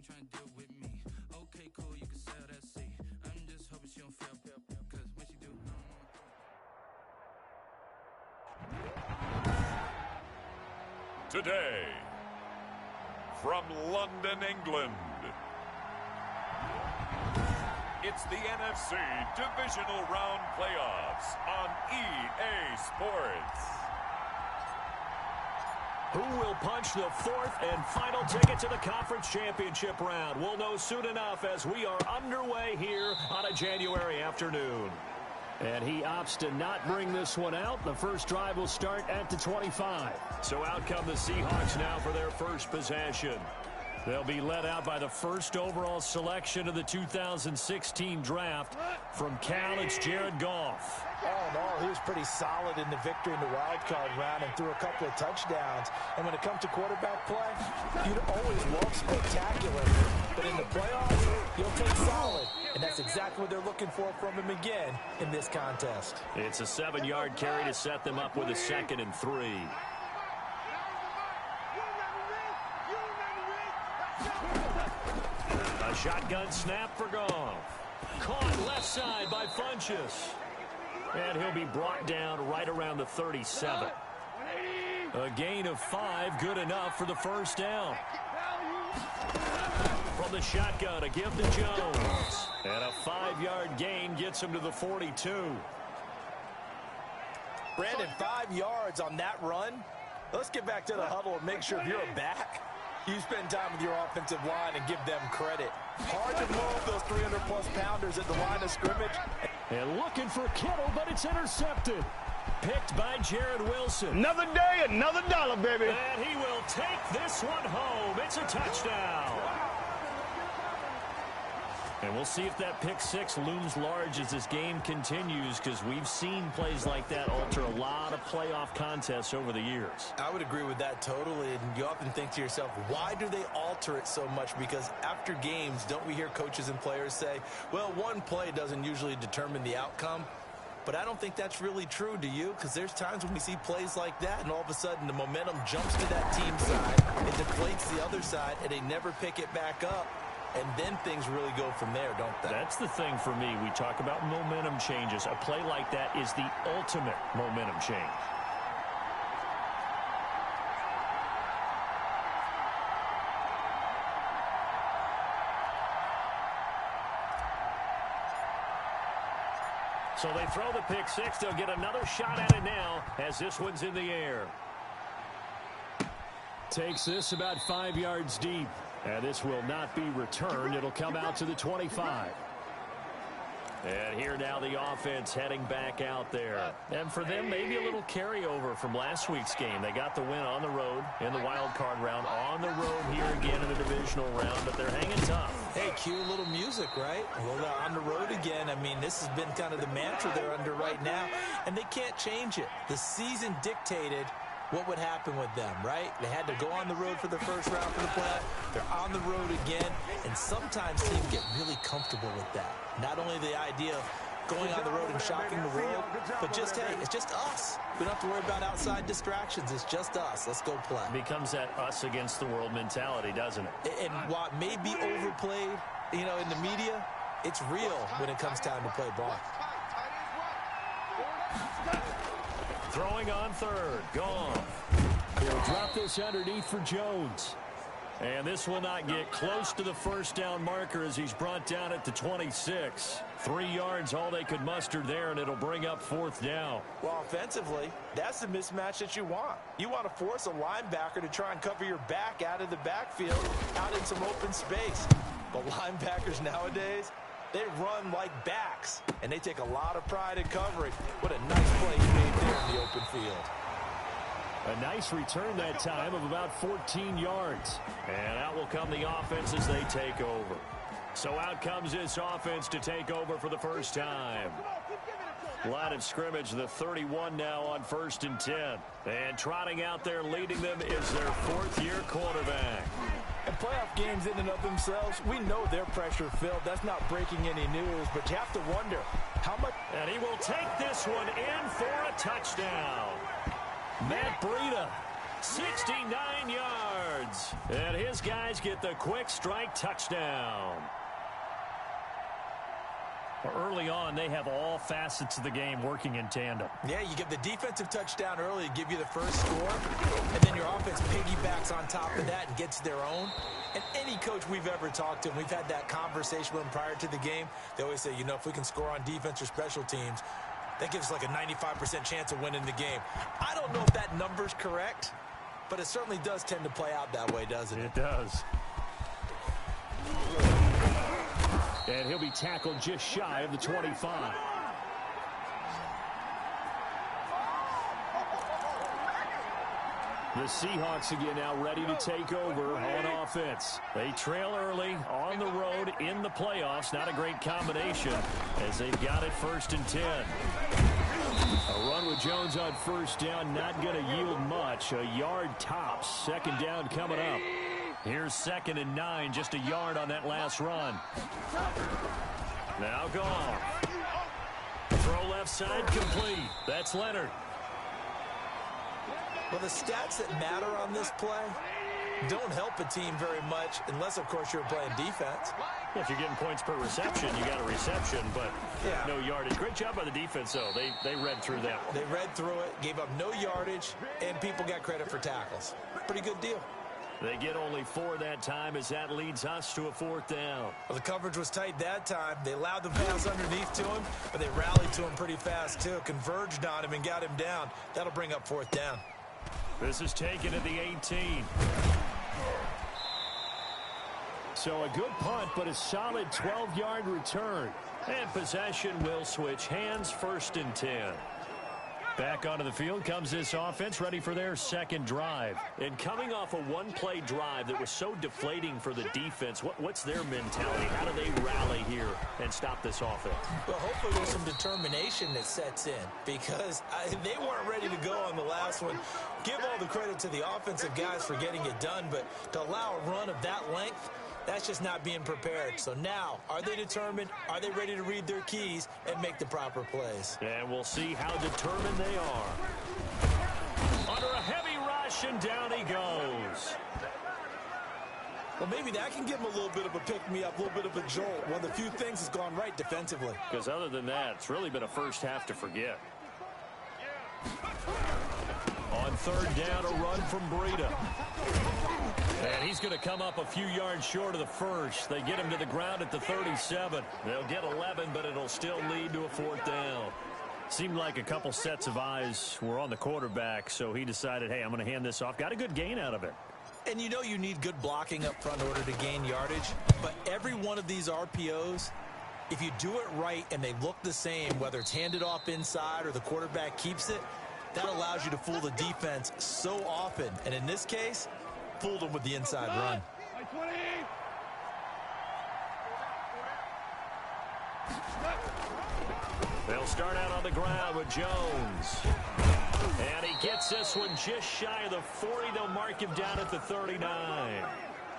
trying to deal with me. Okay, cool, you can sell that seat. I'm just hoping she don't fail, cause when she do, Today, from London, England, it's the NFC Divisional Round Playoffs on EA Sports. Who will punch the fourth and final ticket to the conference championship round? We'll know soon enough as we are underway here on a January afternoon. And he opts to not bring this one out. The first drive will start at the 25. So out come the Seahawks now for their first possession. They'll be led out by the first overall selection of the 2016 draft. From Cal, it's Jared Goff. All in all, he was pretty solid in the victory in the wild card round and threw a couple of touchdowns. And when it comes to quarterback play, you'd always love spectacular. But in the playoffs, you'll take solid. And that's exactly what they're looking for from him again in this contest. It's a 7-yard carry to set them up with a 2nd and 3. A shotgun snap for Goff. Caught left side by Funchess. And he'll be brought down right around the 37. A gain of 5, good enough for the first down. From the shotgun, a give to Jones. And a 5-yard gain gets him to the 42. Brandon, 5 yards on that run. Let's get back to the huddle and make sure if you're a back, you spend time with your offensive line and give them credit. Hard to move those 300-plus pounders at the line of scrimmage. And looking for Kittle, but it's intercepted. Picked by Jared Wilson. Another day, another dollar, baby. And he will take this one home. It's a touchdown. And we'll see if that pick six looms large as this game continues, because we've seen plays like that alter a lot of playoff contests over the years. I would agree with that totally, and you often think to yourself, why do they alter it so much? Because after games, don't we hear coaches and players say, well, one play doesn't usually determine the outcome? But I don't think that's really true, do you? Because there's times when we see plays like that, and all of a sudden the momentum jumps to that team side, it deflates the other side, and they never pick it back up. And then things really go from there, don't they? That's the thing for me. We talk about momentum changes. A play like that is the ultimate momentum change. So they throw the pick six. They'll get another shot at it now as this one's in the air. Takes this about 5 yards deep. And this will not be returned. It'll come out to the 25. And here now the offense heading back out there. And for them, maybe a little carryover from last week's game. They got the win on the road in the wild card round. On the road here again in the divisional round, but they're hanging tough. Hey, cue a little music, right? Well, they're on the road again. I mean, this has been kind of the mantra they're under right now, and they can't change it. The season dictated what would happen with them, right? They had to go on the road for the first round for the playoff. They're on the road again, and sometimes teams get really comfortable with that. Not only the idea of going on the road and shocking the world, but just, hey, it's just us. We don't have to worry about outside distractions. It's just us. Let's go play. Becomes that us against the world mentality, doesn't it? And while it may be overplayed, you know, in the media, it's real when it comes time to play ball. Throwing on third. Goff. He'll drop this underneath for Jones. And this will not get close to the first down marker as he's brought down at the 26. 3 yards all they could muster there, and it'll bring up fourth down. Well, offensively, that's the mismatch that you want. You want to force a linebacker to try and cover your back out of the backfield, out in some open space. But linebackers nowadays, they run like backs, and they take a lot of pride in covering. What a nice play he made there in the open field. A nice return that time of about 14 yards. And out will come the offense as they take over. So out comes this offense to take over for the first time. Line of scrimmage, the 31 now on 1st and 10. And trotting out there leading them is their fourth-year quarterback. And playoff games in and of themselves, we know they're pressure-filled. That's not breaking any news, but you have to wonder how much. And he will take this one in for a touchdown. Matt Breida 69 yards. And his guys get the quick strike touchdown. Early on, they have all facets of the game working in tandem. Yeah, you get the defensive touchdown early to give you the first score, and then your offense piggybacks on top of that and gets their own. And any coach we've ever talked to, and we've had that conversation with them prior to the game, they always say, you know, if we can score on defense or special teams, that gives us like a 95% chance of winning the game. I don't know if that number's correct, but it certainly does tend to play out that way, doesn't it? It does. And he'll be tackled just shy of the 25. The Seahawks again now ready to take over on offense. They trail early on the road in the playoffs. Not a great combination as they've got it 1st and 10. A run with Jones on 1st down, not going to yield much. A yard tops. 2nd down coming up. Here's 2nd and 9, just a yard on that last run. Now gone. Throw left side complete. That's Leonard. Well, the stats that matter on this play don't help a team very much unless, of course, you're playing defense. If you're getting points per reception, you got a reception, but no yardage. Great job by the defense, though. They read through that one. They read through it, gave up no yardage, and people got credit for tackles. Pretty good deal. They get only 4 that time as that leads us to a 4th down. Well, the coverage was tight that time. They allowed the pass underneath to him, but they rallied to him pretty fast, too. Converged on him and got him down. That'll bring up 4th down. This is taken at the 18. So a good punt, but a solid 12-yard return. And possession will switch hands, 1st and 10. Back onto the field comes this offense, ready for their 2nd drive. And coming off a one-play drive that was so deflating for the defense, what's their mentality? How do they rally here and stop this offense? Well, hopefully there's some determination that sets in because they weren't ready to go on the last one. Give all the credit to the offensive guys for getting it done, but to allow a run of that length, that's just not being prepared. So now, are they determined? Are they ready to read their keys and make the proper plays? And we'll see how determined they are. Under a heavy rush, and down he goes. Well, maybe that can give him a little bit of a pick-me-up, a little bit of a jolt. One of the few things that's gone right defensively. Because other than that, it's really been a first half to forget. On 3rd down, a run from Breida. And he's going to come up a few yards short of the first. They get him to the ground at the 37. They'll get 11, but it'll still lead to a 4th down. Seemed like a couple sets of eyes were on the quarterback, so he decided, hey, I'm going to hand this off. Got a good gain out of it. And you know you need good blocking up front in order to gain yardage. But every one of these RPOs, if you do it right and they look the same, whether it's handed off inside or the quarterback keeps it, that allows you to fool the defense so often. And in this case, fooled them with the inside run. They'll start out on the ground with Jones. And he gets this one just shy of the 40. They'll mark him down at the 39.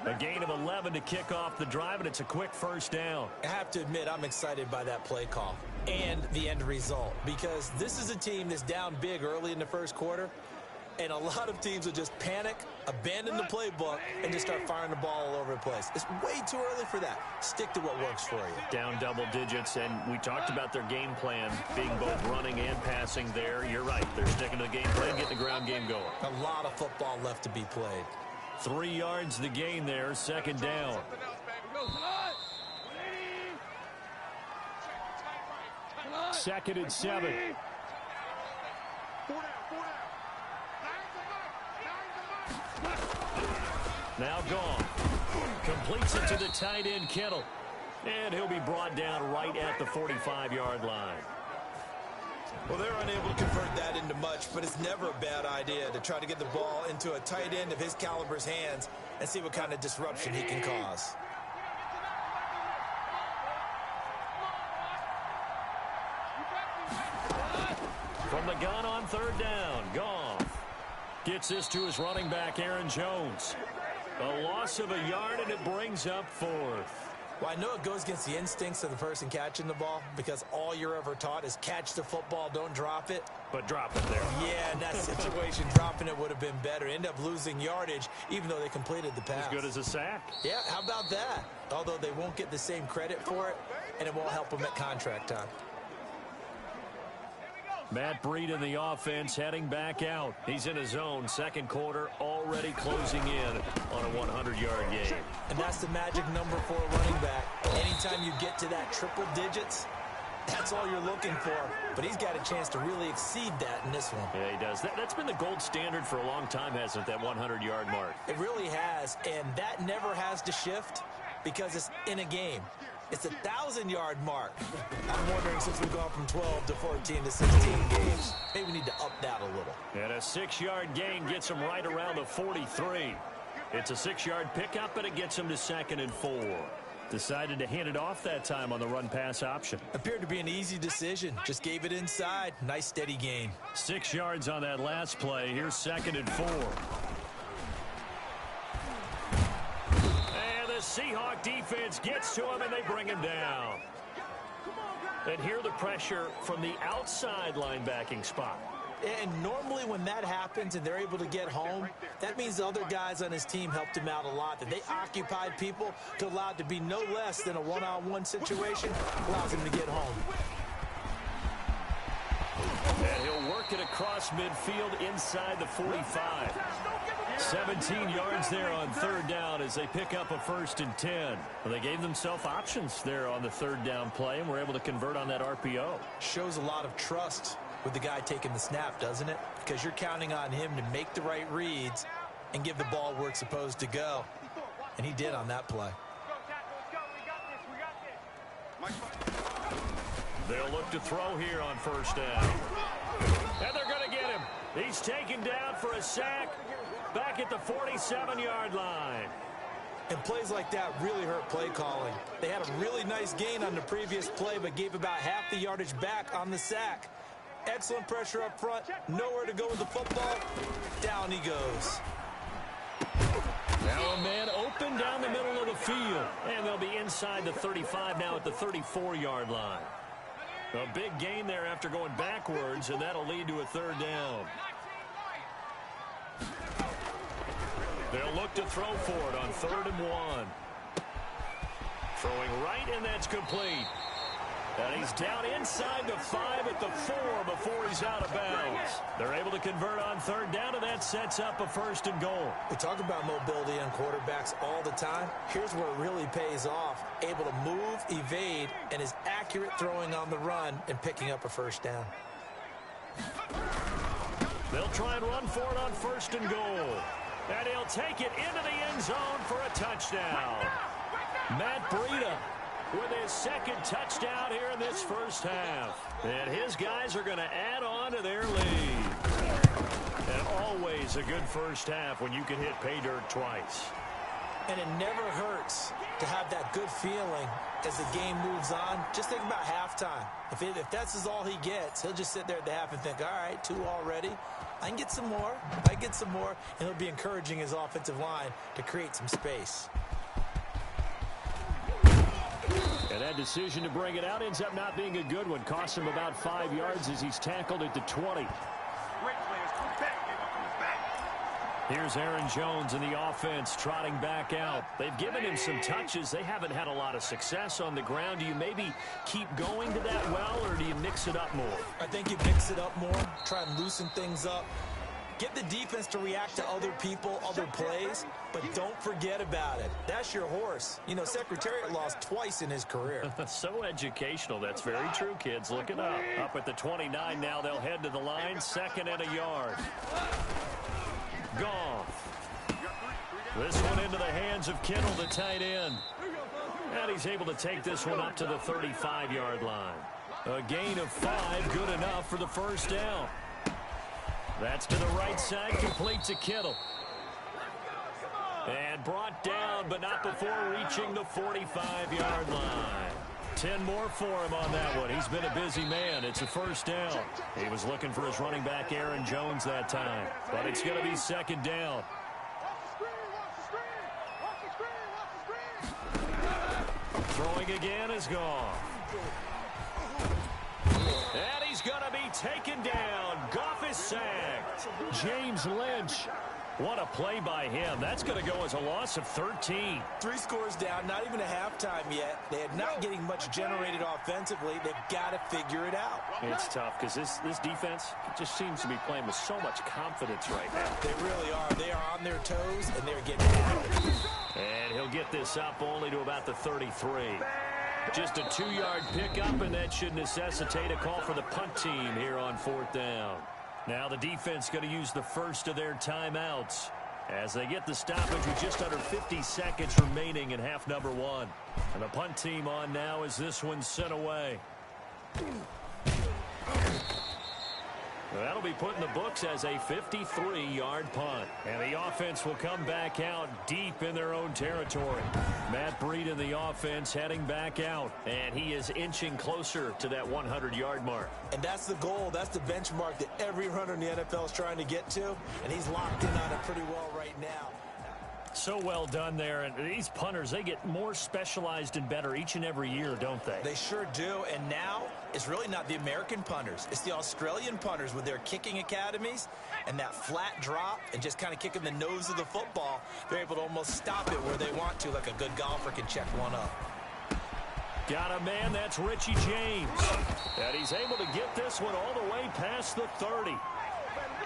A gain of 11 to kick off the drive, and it's a quick 1st down. I have to admit, I'm excited by that play call and the end result because this is a team that's down big early in the 1st quarter, and a lot of teams will just panic, abandon the playbook, and just start firing the ball all over the place. It's way too early for that. Stick to what works for you. Down double digits, and we talked about their game plan being both running and passing there. You're right. They're sticking to the game plan, getting the ground game going. A lot of football left to be played. 3 yards the gain there, 2nd down. 2nd and 7. Now gone. Completes it to the tight end, Kittle. And he'll be brought down right at the 45-yard line. Well, they're unable to convert that into much, but it's never a bad idea to try to get the ball into a tight end of his caliber's hands and see what kind of disruption he can cause. From the gun on 3rd down, Goff gets this to his running back, Aaron Jones. A loss of a yard, and it brings up 4th. Well, I know it goes against the instincts of the person catching the ball because all you're ever taught is catch the football, don't drop it. But drop it there. Yeah, in that situation, dropping it would have been better. End up losing yardage, even though they completed the pass. As good as a sack. Yeah, how about that? Although they won't get the same credit for it, and it won't help them at contract time. Matt Breed in the offense heading back out. He's in his zone. Second quarter already closing in on a 100-yard game. And that's the magic number for a running back. Anytime you get to that triple digits, that's all you're looking for. But he's got a chance to really exceed that in this one. Yeah, he does. That's been the gold standard for a long time, hasn't it, that 100-yard mark? It really has, and that never has to shift because it's in a game. It's a 1,000-yard mark. I'm wondering, since we've gone from 12 to 14 to 16 games, maybe we need to up that a little. And a 6-yard gain gets him right around the 43. It's a 6-yard pickup, and it gets him to 2nd and 4. Decided to hand it off that time on the run-pass option. Appeared to be an easy decision. Just gave it inside. Nice, steady gain. 6 yards on that last play. Here's 2nd and 4. And the Seahawk defense gets to him, and they bring him down. And here the pressure from the outside linebacking spot. And normally when that happens and they're able to get home, that means the other guys on his team helped him out a lot. That they occupied people to allow it to be no less than a one-on-one situation, allows him to get home. And he'll work it across midfield inside the 45. 17 yards there on 3rd down as they pick up a 1st and 10. Well, they gave themselves options there on the 3rd down play and were able to convert on that RPO. Shows a lot of trust with the guy taking the snap, doesn't it? Because you're counting on him to make the right reads and give the ball where it's supposed to go. And he did on that play. They'll look to throw here on 1st down. And they're going to get him. He's taken down for a sack back at the 47-yard line. And plays like that really hurt play calling. They had a really nice gain on the previous play, but gave about half the yardage back on the sack. Excellent pressure up front. Nowhere to go with the football. Down he goes. Now a man open down the middle of the field. And they'll be inside the 35 now at the 34-yard line. A big gain there after going backwards, and that'll lead to a 3rd down. They'll look to throw for it on 3rd and 1. Throwing right, and that's complete. And he's down inside the 5 at the 4 before he's out of bounds. They're able to convert on 3rd down, and that sets up a 1st and goal. We talk about mobility on quarterbacks all the time. Here's where it really pays off. Able to move, evade, and is accurate throwing on the run and picking up a 1st down. They'll try and run for it on 1st and goal. And he'll take it into the end zone for a touchdown. Matt Breida with his 2nd touchdown here in this 1st half. And his guys are going to add on to their lead. And always a good 1st half when you can hit pay dirt twice. And it never hurts to have that good feeling as the game moves on. Just think about halftime. If that's all he gets, he'll just sit there at the half and think, all right, 2 already. I can get some more. I get some more. And he'll be encouraging his offensive line to create some space. And that decision to bring it out ends up not being a good one. Costs him about 5 yards as he's tackled at the 20. Here's Aaron Jones in the offense trotting back out. They've given him some touches. They haven't had a lot of success on the ground. Do you maybe keep going to that well, or do you mix it up more? I think you mix it up more, try and loosen things up. Get the defense to react to other people, other plays, but don't forget about it. That's your horse. You know, Secretariat lost twice in his career. So educational. That's very true, kids. Look it up. Up at the 29 now. They'll head to the line. 2nd and a yard. Goff. This one into the hands of Kittle, the tight end. And he's able to take this one up to the 35-yard line. A gain of 5, good enough for the 1st down. That's to the right side, complete to Kittle. And brought down, but not before reaching the 45-yard line. 10 more for him on that one. He's been a busy man. It's a 1st down. He was looking for his running back, Aaron Jones, that time. But it's going to be 2nd down. Throwing again is gone. And he's going to be taken down. Goff is sacked. James Lynch. What a play by him. That's going to go as a loss of 13. 3 scores down, not even a halftime yet. They are not getting much generated offensively. They've got to figure it out. It's tough because this defense just seems to be playing with so much confidence right now. They really are. They are on their toes, and they're getting after it. And he'll get this up only to about the 33. Just a 2-yard pickup, and that should necessitate a call for the punt team here on 4th down. Now the defense going to use the first of their timeouts as they get the stoppage with just under 50 seconds remaining in half number 1. And the punt team on now as this one's sent away. That'll be put in the books as a 53-yard punt. And the offense will come back out deep in their own territory. Matt Breida in the offense heading back out. And he is inching closer to that 100-yard mark. And that's the goal. That's the benchmark that every runner in the NFL is trying to get to. And he's locked in on it pretty well right now. So well done there. And these punters, they get more specialized and better each and every year, don't they? They sure do. And now it's really not the American punters. It's the Australian punters with their kicking academies and that flat drop and just kind of kicking the nose of the football. They're able to almost stop it where they want to, like a good golfer can check one up. Got a man, that's Richie James. And he's able to get this one all the way past the 30.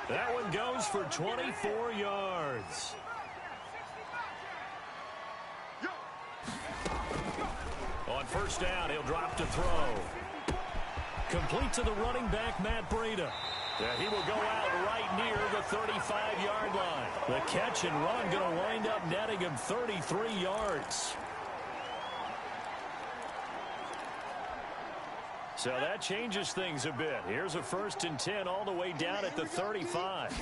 That one goes for 24 yards. On first down, he'll drop to throw. Complete to the running back, Matt Breida. Yeah, he will go out right near the 35-yard line. The catch and run going to wind up netting him 33 yards. So that changes things a bit. Here's a 1st and 10 all the way down at the 35.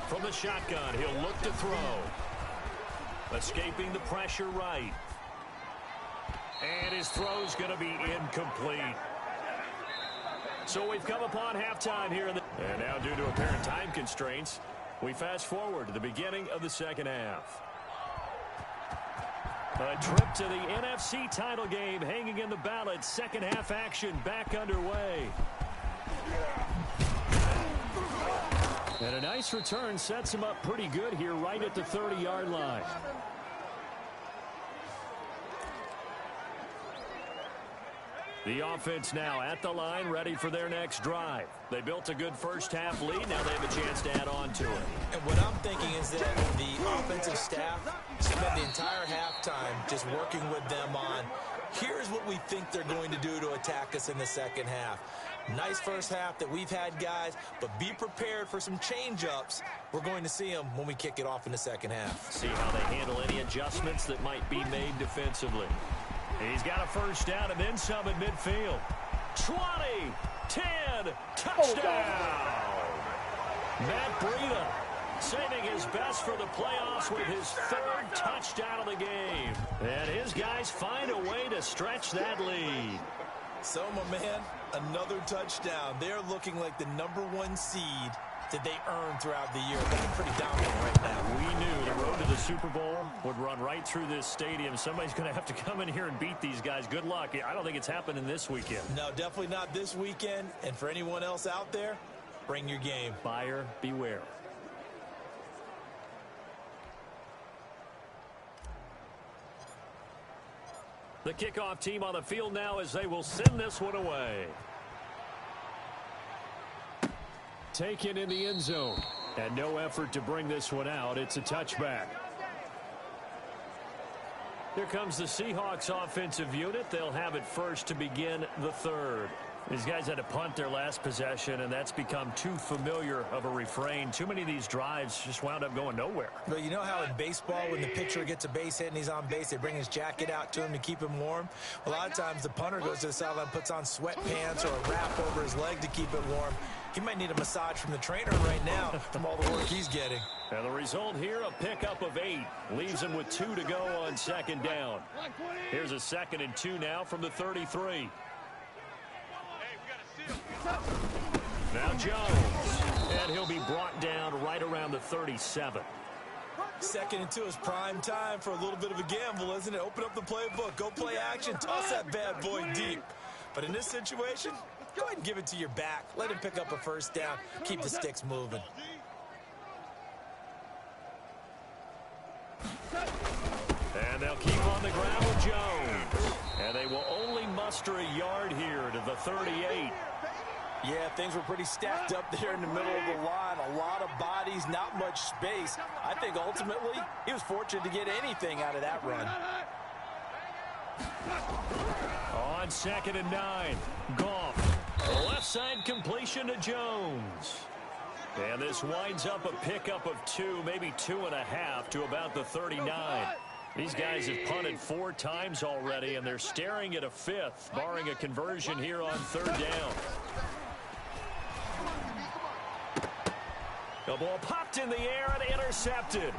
From the shotgun, he'll look to throw. Escaping the pressure right. And his throw's going to be incomplete. So we've come upon halftime here. And now due to apparent time constraints, we fast forward to the beginning of the second half. A trip to the NFC title game hanging in the balance. Second half action back underway. And a nice return sets him up pretty good here right at the 30-yard line. The offense now at the line, ready for their next drive. They built a good first half lead. Now they have a chance to add on to it. And what I'm thinking is that the offensive staff spent the entire halftime just working with them on, here's what we think they're going to do to attack us in the second half. Nice first half that we've had, guys, but be prepared for some change-ups. We're going to see them when we kick it off in the second half. See how they handle any adjustments that might be made defensively. He's got a first down and then some in midfield. 20, 10, touchdown! Matt Breida saving his best for the playoffs with his 3rd touchdown of the game. And his guys find a way to stretch that lead. So, my man, another touchdown. They're looking like the #1 seed that they earned throughout the year. They're pretty dominant right now. We knew the road to the Super Bowl would run right through this stadium. Somebody's going to have to come in here and beat these guys. Good luck. I don't think it's happening this weekend. No, definitely not this weekend. And for anyone else out there, bring your game. Buyer beware. The kickoff team on the field now as they will send this one away. Taken in the end zone. And no effort to bring this one out. It's a touchback. Here comes the Seahawks offensive unit. They'll have it first to begin the 3rd. These guys had to punt their last possession, and that's become too familiar of a refrain. Too many of these drives just wound up going nowhere. Well, you know how in baseball, when the pitcher gets a base hit and he's on base, they bring his jacket out to him to keep him warm? A lot of times the punter goes to the sideline, puts on sweatpants or a wrap over his leg to keep it warm. He might need a massage from the trainer right now from all the work he's getting. And the result here, a pickup of 8. Leaves him with 2 to go on second down. Here's a 2nd and 2 now from the 33. Now Jones. And he'll be brought down right around the 37. Second and 2 is prime time for a little bit of a gamble, isn't it? Open up the playbook, go play action, toss that bad boy deep. But in this situation, go ahead and give it to your back. Let him pick up a first down. Keep the sticks moving. And they'll keep on the ground with Jones. And they will only muster a yard here to the 38. Yeah, things were pretty stacked up there in the middle of the line. A lot of bodies, not much space. I think ultimately he was fortunate to get anything out of that run. On 2nd and 9, Goff. Left side completion to Jones. And this winds up a pickup of 2, maybe 2.5 to about the 39. These guys have punted 4 times already, and they're staring at a 5th, barring a conversion here on 3rd down. The ball popped in the air and intercepted.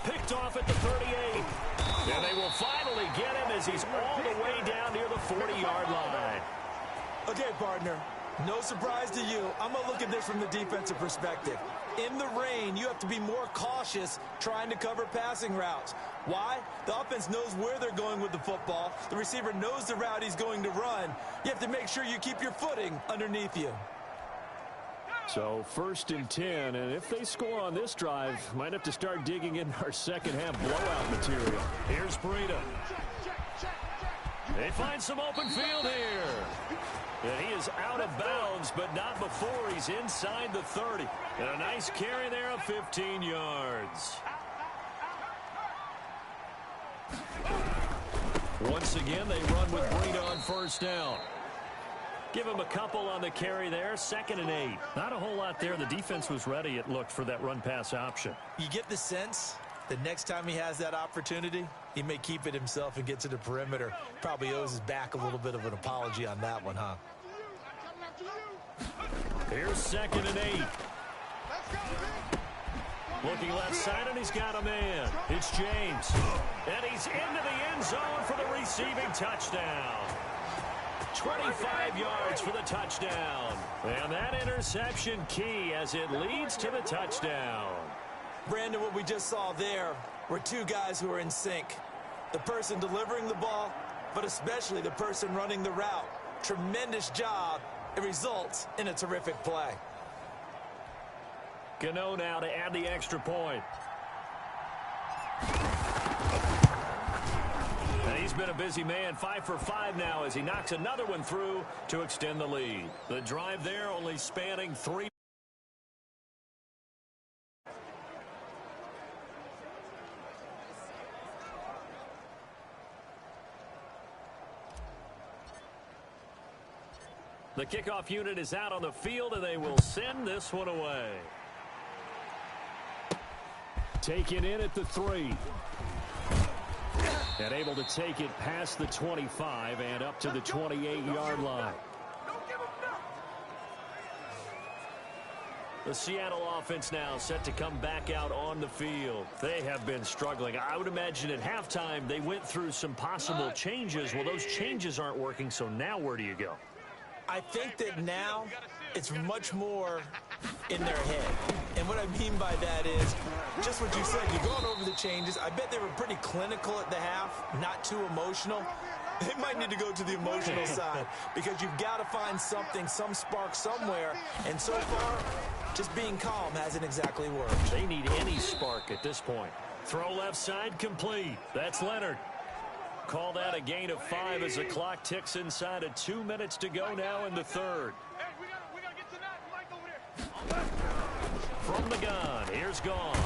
Picked off at the 38. And they will finally get him as he's all the way down near the 40-yard line. Okay, partner, no surprise to you. I'm going to look at this from the defensive perspective. In the rain, you have to be more cautious trying to cover passing routes. Why? The offense knows where they're going with the football. The receiver knows the route he's going to run. You have to make sure you keep your footing underneath you. So 1st and 10, and if they score on this drive, might have to start digging in our second half blowout material. Here's Breida. They find some open field here. And he is out of bounds, but not before he's inside the 30. And a nice carry there of 15 yards. Once again, they run with Breida on 1st down. Give him a couple on the carry there. 2nd and 8. Not a whole lot there. The defense was ready, it looked, for that run-pass option. You get the sense that next time he has that opportunity, he may keep it himself and get to the perimeter. Probably owes his back a little bit of an apology on that one, huh? Here's 2nd and 8. Looking left side, and he's got a man. It's James. And he's into the end zone for the receiving touchdown. 25 yards for the touchdown. And that interception key as it leads to the touchdown. Brandon, what we just saw there were 2 guys who are in sync. The person delivering the ball, but especially the person running the route. Tremendous job. It results in a terrific play. Gano now to add the extra point. And he's been a busy man, 5 for 5 now as he knocks another one through to extend the lead. The drive there only spanning 3. The kickoff unit is out on the field, and they will send this one away. Taken in at the 3. And able to take it past the 25 and up to the 28-yard line. The Seattle offense now set to come back out on the field. They have been struggling. I would imagine at halftime they went through some possible changes. Well, those changes aren't working, so now where do you go? I think that now it's much more in their head. And what I mean by that is just what you said. You're going over the changes. I bet they were pretty clinical at the half, not too emotional. They might need to go to the emotional side because you've got to find something, some spark somewhere. And so far, just being calm hasn't exactly worked. They need any spark at this point. Throw left side complete. That's Leonard. Call that a gain of 5 as the clock ticks inside of 2 minutes to go now in the 3rd. From the gun, here's Goff.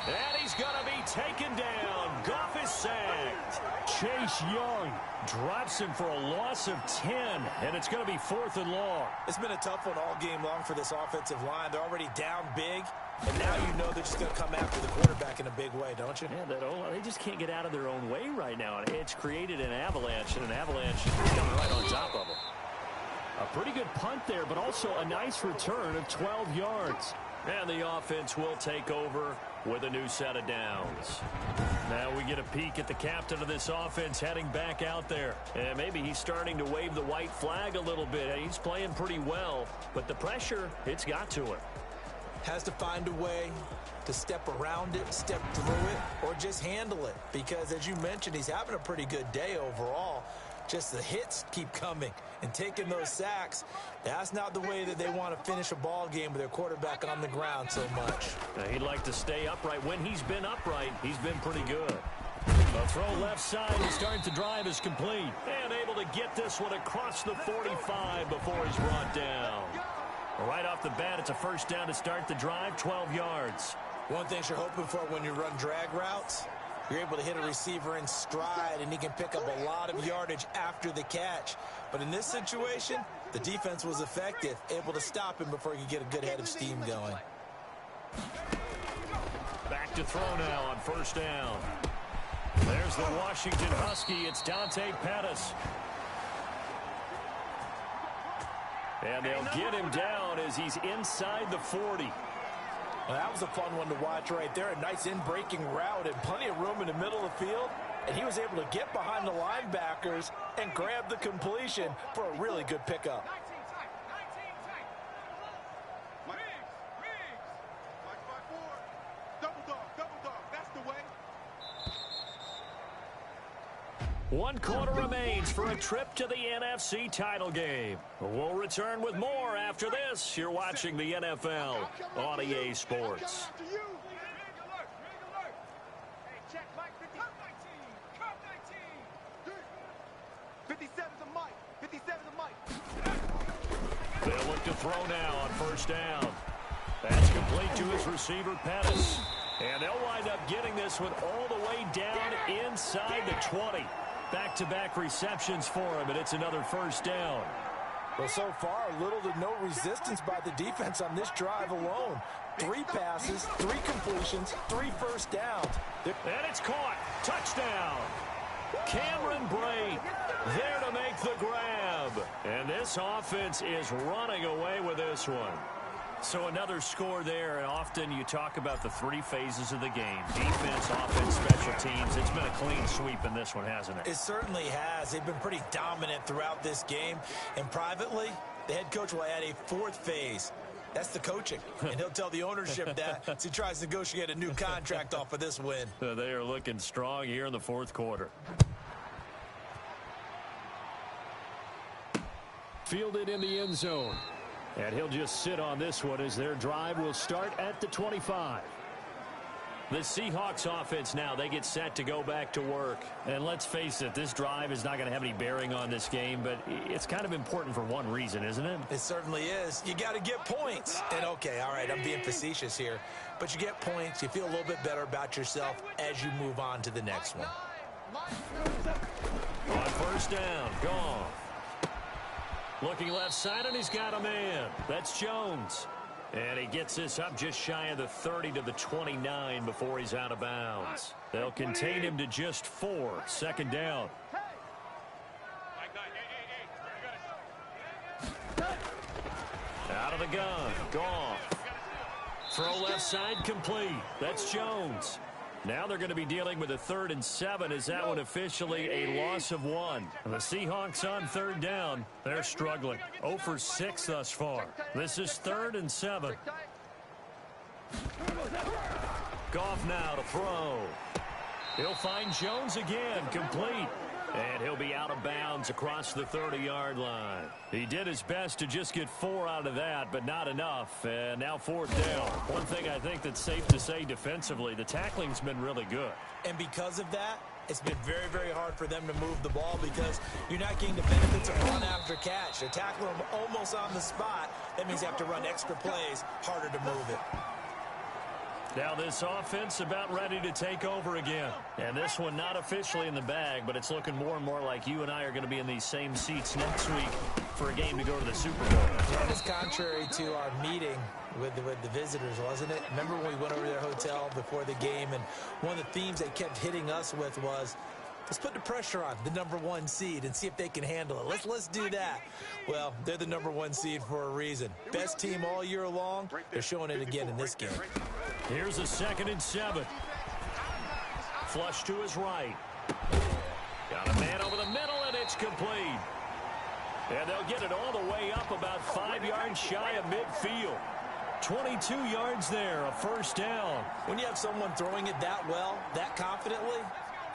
And he's going to be taken down. Goff is sacked. Chase Young drops him for a loss of 10, and it's going to be 4th and long. It's been a tough one all game long for this offensive line. They're already down big, and now you know they're just going to come after the quarterback in a big way, don't you? Yeah, they just can't get out of their own way right now. It's created an avalanche, and an avalanche is coming right on top of them. A pretty good punt there, but also a nice return of 12 yards. And the offense will take over with a new set of downs. Now we get a peek at the captain of this offense heading back out there. And maybe he's starting to wave the white flag a little bit. He's playing pretty well, but the pressure, it's got to him. has to find a way to step around it, step through it, or just handle it. Because, as you mentioned, he's having a pretty good day overall. Just the hits keep coming and taking those sacks. That's not the way that they want to finish a ball game with their quarterback on the ground so much. He'd like to stay upright. When he's been upright, he's been pretty good. The throw left side to start the drive is complete. And able to get this one across the 45 before he's brought down. Right off the bat, it's a first down to start the drive, 12 yards. One thing you're hoping for when you run drag routes, you're able to hit a receiver in stride, and he can pick up a lot of yardage after the catch. But in this situation, the defense was effective, able to stop him before he could get a good head of steam going. Back to throw now on first down. There's the Washington Husky. It's Dante Pettis. And they'll get him down as he's inside the 40. Well, that was a fun one to watch right there. A nice in-breaking route and plenty of room in the middle of the field. And he was able to get behind the linebackers and grab the completion for a really good pickup. One quarter remains for a trip to the NFC title game. We'll return with more after this. You're watching the NFL on EA Sports. They'll look to throw now on first down. That's complete to his receiver, Pettis. And they'll wind up getting this one all the way down inside the 20. Back-to-back receptions for him, and it's another first down. Well, so far, little to no resistance by the defense on this drive alone. 3 passes, 3 completions, 3 first downs. And it's caught. Touchdown. Cameron Brate there to make the grab. And this offense is running away with this one. So another score there, and often you talk about the 3 phases of the game. Defense, offense, special teams. It's been a clean sweep in this one, hasn't it? It certainly has. They've been pretty dominant throughout this game. And privately, the head coach will add a 4th phase. That's the coaching. And he'll tell the ownership that as he tries to negotiate a new contract off of this win. They are looking strong here in the 4th quarter. Fielded in the end zone. And he'll just sit on this one as their drive will start at the 25. The Seahawks offense now, they get set to go back to work. And let's face it, this drive is not going to have any bearing on this game, but it's kind of important for one reason, isn't it? It certainly is. You got to get points. And okay, all right, I'm being facetious here. But you get points, you feel a little bit better about yourself as you move on to the next one. On first down, gone. Looking left side, and he's got a man. That's Jones. And he gets this up just shy of the 30 to the 29 before he's out of bounds. They'll contain him to just 4. Second down. Out of the gun. Gone. Throw left side complete. That's Jones. Now they're going to be dealing with a 3rd and 7 as that one officially a loss of 1. The Seahawks on 3rd down. They're struggling. 0 for 6 thus far. This is 3rd and 7. Goff now to throw. He'll find Jones again, complete. And he'll be out of bounds across the 30-yard line. He did his best to just get 4 out of that, but not enough. And now 4th down. One thing I think that's safe to say defensively, the tackling's been really good. And because of that, it's been very, very hard for them to move the ball because you're not getting the benefits of run after catch. They're tackling them almost on the spot. That means you have to run extra plays, harder to move it. Now this offense about ready to take over again. And this one not officially in the bag, but it's looking more and more like you and I are going to be in these same seats next week for a game to go to the Super Bowl. And it's contrary to our meeting with the visitors, wasn't it? Remember when we went over to their hotel before the game, and one of the themes they kept hitting us with was, let's put the pressure on the #1 seed and see if they can handle it. Let's do that. Well, they're the #1 seed for a reason. Best team all year long. They're showing it again in this game. Here's a 2nd and 7. Flush to his right. Got a man over the middle, and it's complete. And they'll get it all the way up about 5 yards shy of midfield. 22 yards there, a first down. When you have someone throwing it that well, that confidently,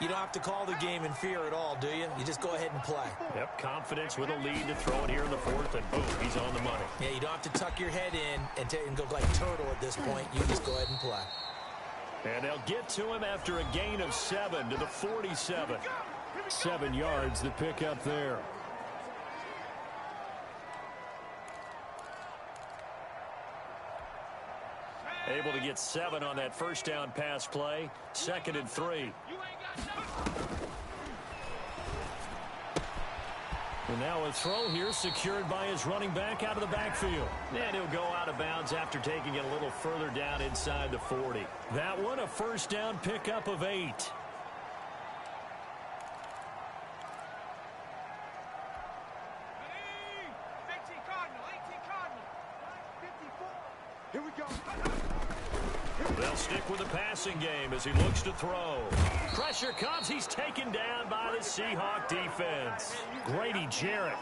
you don't have to call the game in fear at all, do you? You just go ahead and play. Yep, confidence with a lead to throw it here in the fourth, and boom, he's on the money. Yeah, you don't have to tuck your head in and go like turtle at this point. You just go ahead and play. And they'll get to him after a gain of 7 to the 47. 7 yards the pick up there. Able to get 7 on that first down pass play. 2nd and 3. And now a throw here secured by his running back out of the backfield. And he'll go out of bounds after taking it a little further down inside the 40. That one a first down pickup of 8. They'll stick with the passing game as he looks to throw. Pressure comes. He's taken down by the Seahawk defense. Grady Jarrett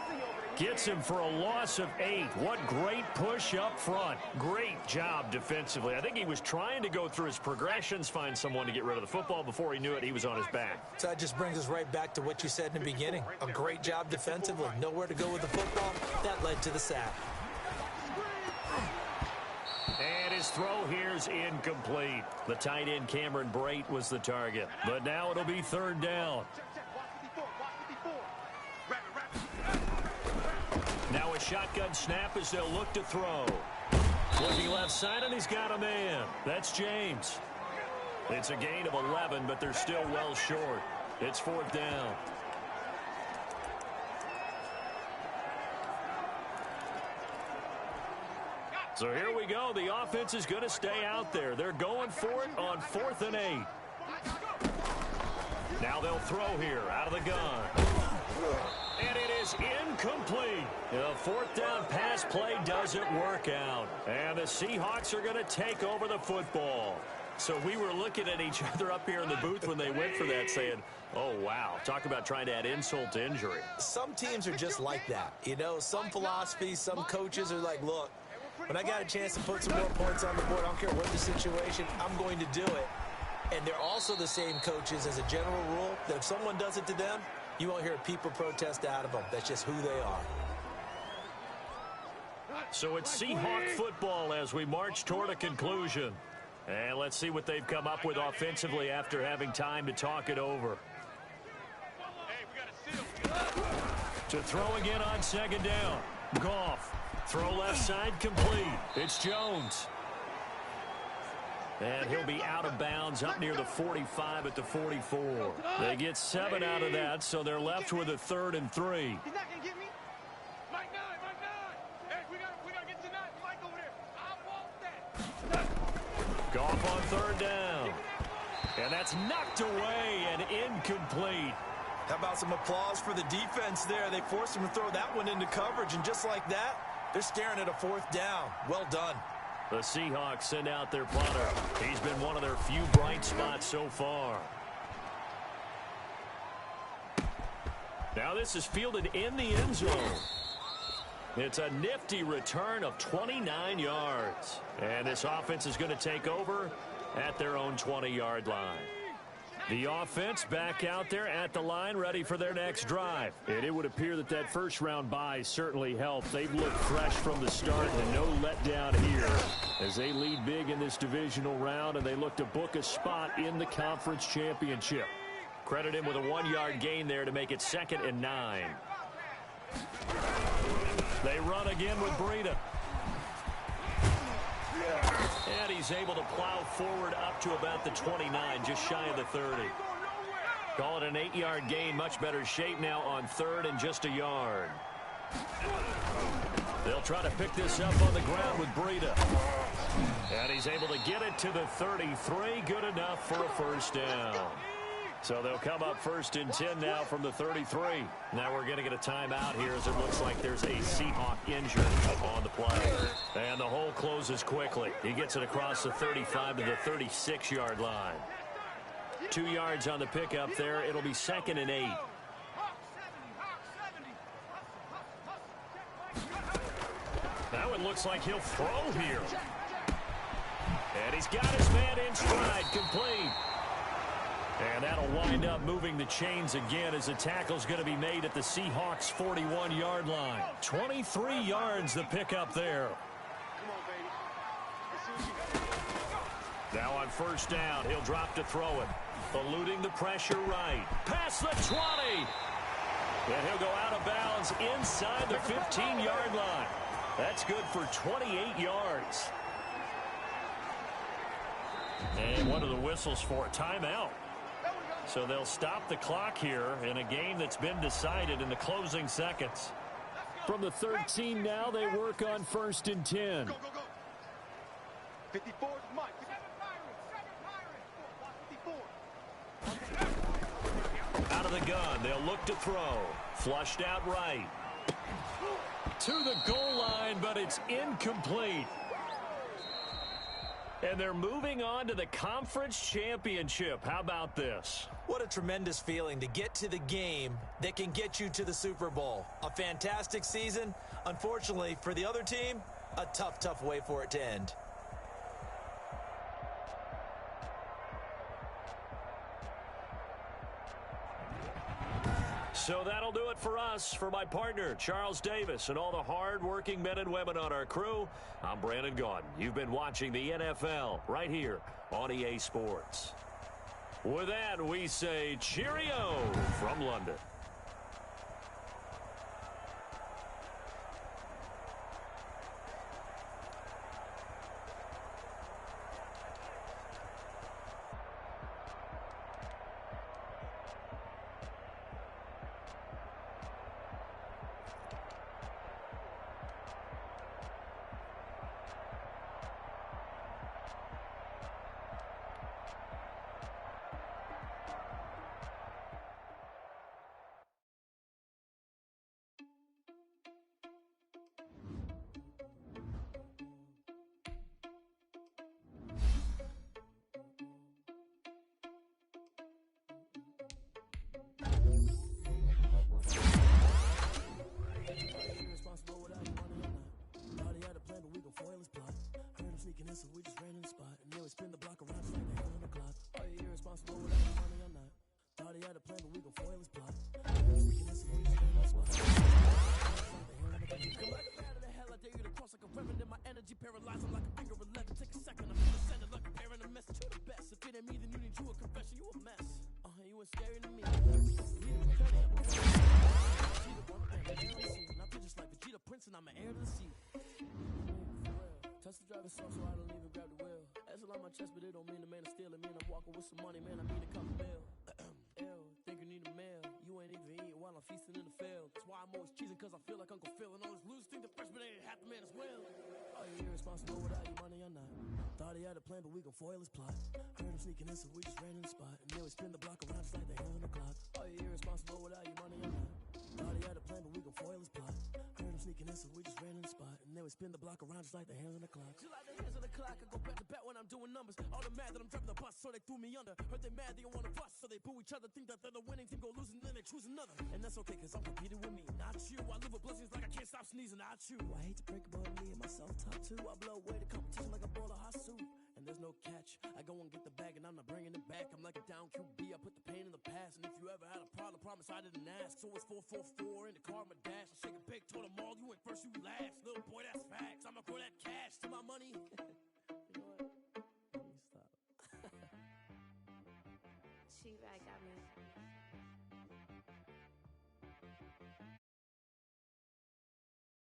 gets him for a loss of 8. What great push up front. Great job defensively. I think he was trying to go through his progressions, find someone to get rid of the football. Before he knew it, he was on his back. So that just brings us right back to what you said in the beginning. A great job defensively. Nowhere to go with the football. That led to the sack. And his throw here's incomplete. The tight end Cameron Brate was the target. But now it'll be 3rd down. Now a shotgun snap as they'll look to throw. Looking left side, and he's got a man. That's James. It's a gain of 11, but they're still well short. It's 4th down. So here we go. The offense is going to stay out there. They're going for it on 4th and 8. Now they'll throw here out of the gun. And it is incomplete. The 4th down pass play doesn't work out. And the Seahawks are going to take over the football. So we were looking at each other up here in the booth when they went for that saying, oh, wow, talk about trying to add insult to injury. Some teams are just like that. You know, some philosophies, some coaches are like, look, when I got a chance to put some more points on the board, I don't care what the situation, I'm going to do it. And they're also the same coaches as a general rule that if someone does it to them, you won't hear people protest out of them. That's just who they are. So it's Seahawk football as we march toward a conclusion. And let's see what they've come up with offensively after having time to talk it over. To throw again on 2nd down. Goff. Throw left side complete. It's Jones. And he'll be out of bounds up near the 45 at the 44. They get 7 out of that, so they're left with a 3rd and 3. He's not going to get me. Mike 9. Hey, we got to get to 9. Mike over there. I want that. Goff on 3rd down. And that's knocked away and incomplete. How about some applause for the defense there? They forced him to throw that one into coverage, and just like that, they're staring at a 4th down. Well done. The Seahawks send out their punter. He's been one of their few bright spots so far. Now this is fielded in the end zone. It's a nifty return of 29 yards. And this offense is going to take over at their own 20-yard line. The offense back out there at the line, ready for their next drive. And it would appear that that first-round bye certainly helped. They've looked fresh from the start and no letdown here as they lead big in this divisional round, and they look to book a spot in the conference championship. Credit him with a 1-yard gain there to make it 2nd and 9. They run again with Breida. And he's able to plow forward up to about the 29, just shy of the 30. Call it an 8-yard gain, much better shape now on 3rd and just a yard. They'll try to pick this up on the ground with Breida. And he's able to get it to the 33, good enough for a first down. So they'll come up 1st and 10 now from the 33. Now we're going to get a timeout here as it looks like there's a Seahawk injured on the play. And the hole closes quickly. He gets it across the 35 to the 36-yard line. 2 yards on the pickup there. It'll be 2nd and 8. Now it looks like he'll throw here. And he's got his man in stride, complete. And that'll wind up moving the chains again as the tackle's going to be made at the Seahawks' 41-yard line. 23 yards the pickup there. Come on, baby. Let's see what you got. Now on first down, he'll drop to throw it. Eluding the pressure right. Past the 20. And he'll go out of bounds inside the 15-yard line. That's good for 28 yards. And what are the whistles for? Timeout. So they'll stop the clock here in a game that's been decided in the closing seconds. From the 13 now, they work on 1st and 10. Go, go, go. 54 is Mike. 54. Out of the gun, they'll look to throw. Flushed out right. To the goal line, but it's incomplete. And they're moving on to the conference championship. How about this? What a tremendous feeling to get to the game that can get you to the Super Bowl. A fantastic season. Unfortunately, for the other team, a tough, tough way for it to end. So that'll do it for us. For my partner, Charles Davis, and all the hard-working men and women on our crew, I'm Brandon Gaudin. You've been watching the NFL right here on EA Sports. With that, we say cheerio from London. So we just ran in the spot, and then we spin the block around just like the hell on the clock. Are you irresponsible without the money or not? Thought he had a plan, but we gon' foil his plot. Sneaking in, so we just ran in the spot. Come like a bat of the hell, I dare you to cross like a reverend in my energy, paralyzed. I'm like a finger 11. Take a second, I'm gonna send it like a parent, a message to the best. If it ain't me, then you need you a confession, you a mess. You ain't scary to me. Not just like Vegeta Prince, and I'm an heir to the seat. Touch the driver's side so I don't even grab the wheel. Asshole on my chest, but it don't mean the man is stealing. Mean I'm walking with some money, man, I mean a couple bill. Ew, think you need a mail. You ain't even eating while I'm feasting in the field. That's why I'm always cheesing, cause I feel like Uncle Phil. And all those losers think the freshman ain't half the man as well. Are you irresponsible without your money or not? Thought he had a plan, but we gon' foil his plot. Heard him sneaking in, so we just ran in the spot. And then we spin the block around just like the hell on the clock. Are you irresponsible without your money or not? Thought he had a plan, but we gon' foil his plot. Heard him sneaking in, so we just ran in the spot. And then we spin the block around just like the hands on the clock. Just like the hands on the clock, I go back to back when I'm doing numbers. All the mad that I'm driving the bus, so they threw me under. Heard they mad, they don't wanna bust, so they boo each other. Think that they're the winning team, go losing, then they choose another. And that's okay, cause I'm competing with me, not you. I live with blessings like I can't stop sneezing, not you. I hate to break it, but me and myself top two. I blow away the competition like a ball of hot soup. And there's no catch. I go and get the bag and I'm not bringing it back. I'm like a down QB. I put the pain in the past. And if you ever had a problem, promise I didn't ask. So it's 4-4-4 in the car, my dash. I shake a big, told them all, you ain't first, you last. Little boy, that